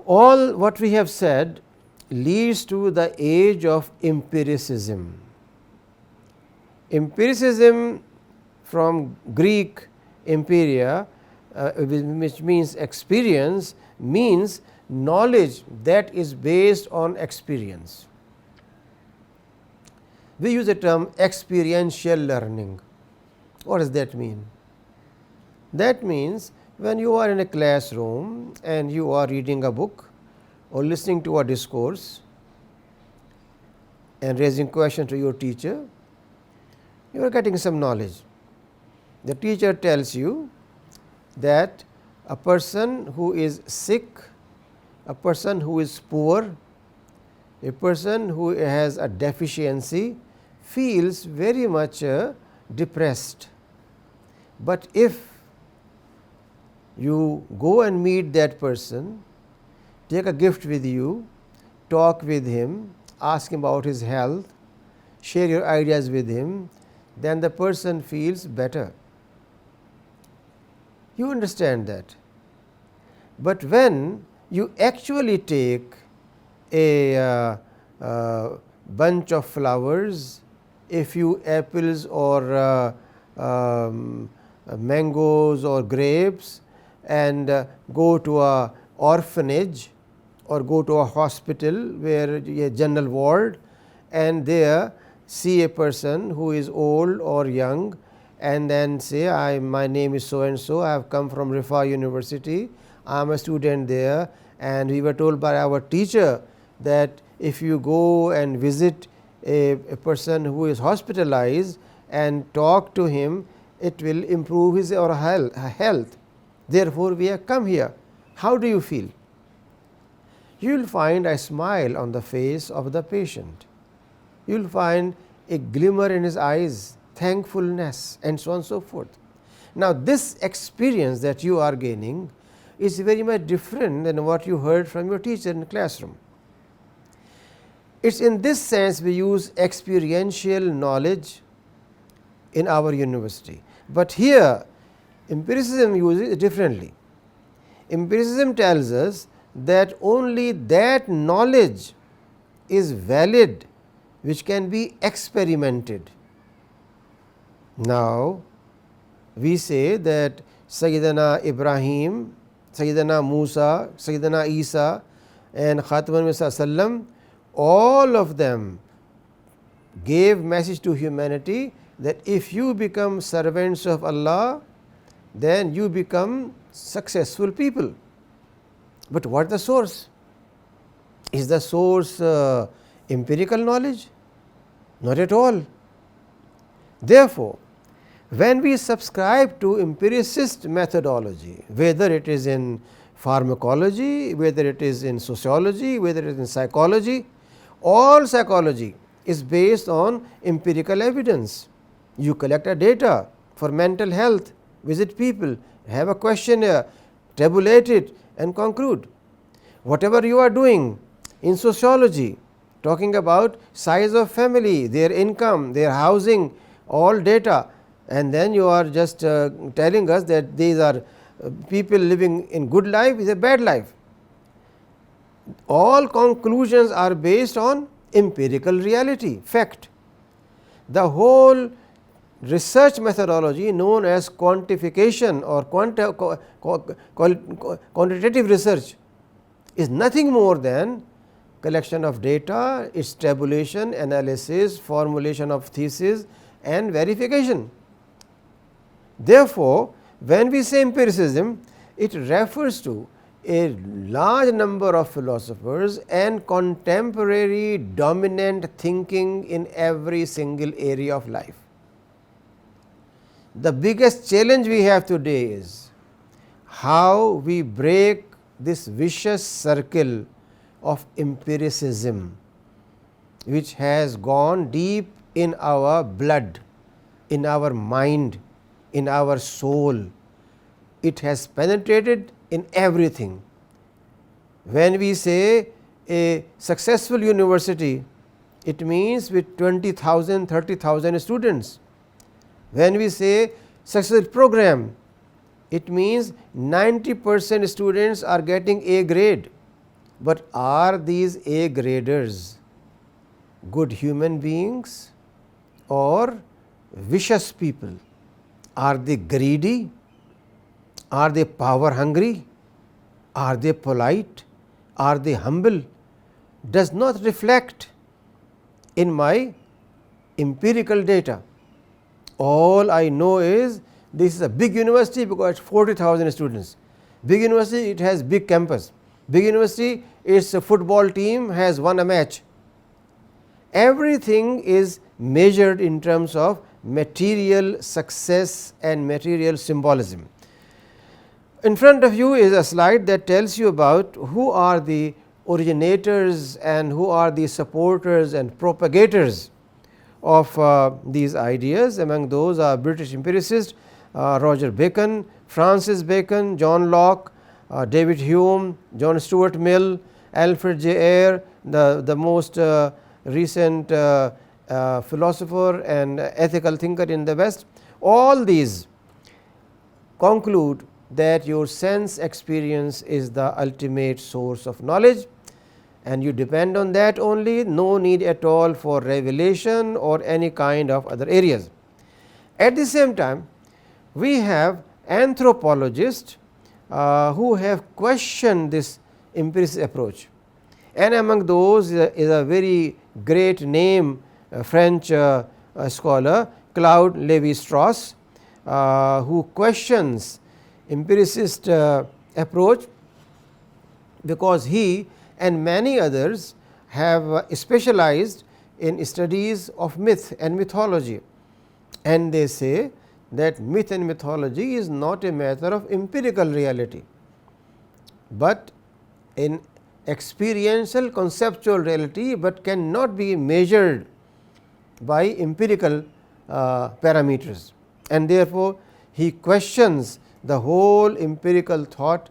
All what we have said leads to the age of empiricism. Empiricism from Greek empiria, which means experience, means knowledge that is based on experience. We use the term experiential learning. What does that mean? That means when you are in a classroom and you are reading a book or listening to a discourse and raising questions to your teacher, you are getting some knowledge. The teacher tells you that a person who is sick, a person who is poor, a person who has a deficiency feels very much depressed. But if you go and meet that person, take a gift with you, talk with him, ask him about his health, share your ideas with him, then the person feels better. You understand that. But when you actually take a bunch of flowers, a few apples or mangoes or grapes, and go to a orphanage or go to a hospital where a general ward, and there see a person who is old or young, and then say, my name is so and so, I have come from Rifa University, I am a student there, and we were told by our teacher that if you go and visit a person who is hospitalized and talk to him, it will improve his or her health. Therefore, we have come here. How do you feel? You will find a smile on the face of the patient. You will find a glimmer in his eyes, thankfulness, and so on and so forth. Now, this experience that you are gaining is very much different than what you heard from your teacher in the classroom. It is in this sense we use experiential knowledge in our university, but here empiricism uses it differently. Empiricism tells us that only that knowledge is valid which can be experimented. Now, we say that Sayyidina Ibrahim, Sayyidina Musa, Sayyidina Isa and Khatamul Anbiya, all of them gave message to humanity that if you become servants of Allah, then you become successful people. But what is the source? Is the source empirical knowledge? Not at all. Therefore, when we subscribe to empiricist methodology, whether it is in pharmacology, whether it is in sociology, whether it is in psychology, all psychology is based on empirical evidence. You collect a data for mental health, visit people, have a questionnaire, tabulate it and conclude. Whatever you are doing in sociology, talking about size of family, their income, their housing, all data, and then you are just telling us that these are people living in good life, is a bad life. All conclusions are based on empirical reality, fact. The whole research methodology known as quantification or quantitative research is nothing more than collection of data, its tabulation, analysis, formulation of thesis and verification. Therefore, when we say empiricism, it refers to a large number of philosophers and contemporary dominant thinking in every single area of life. The biggest challenge we have today is how we break this vicious circle of empiricism, which has gone deep in our blood, in our mind, in our soul. It has penetrated in everything. When we say a successful university, it means with 20,000, 30,000 students. When we say successful program, it means 90% students are getting A grade. but are these A graders good human beings or vicious people? Are they greedy? Are they power hungry? Are they polite? Are they humble? Does not reflect in my empirical data. All I know is this is a big university because 40,000 students. Big university, it has big campus. Big university, its football team has won a match. Everything is measured in terms of material success and material symbolism. In front of you is a slide that tells you about who are the originators and who are the supporters and propagators of these ideas. Among those are British empiricists Roger Bacon, Francis Bacon, John Locke, David Hume, John Stuart Mill, Alfred J. Ayer, the most recent philosopher and ethical thinker in the West. All these conclude that your sense experience is the ultimate source of knowledge, and you depend on that only, no need at all for revelation or any kind of other areas. At the same time, we have anthropologists who have questioned this empiricist approach, and among those is a very great name, French scholar Claude Lévi-Strauss, who questions empiricist approach, because he and many others have specialized in studies of myth and mythology, and they say that myth and mythology is not a matter of empirical reality, but in experiential conceptual reality, but cannot be measured by empirical parameters, and therefore he questions the whole empirical thought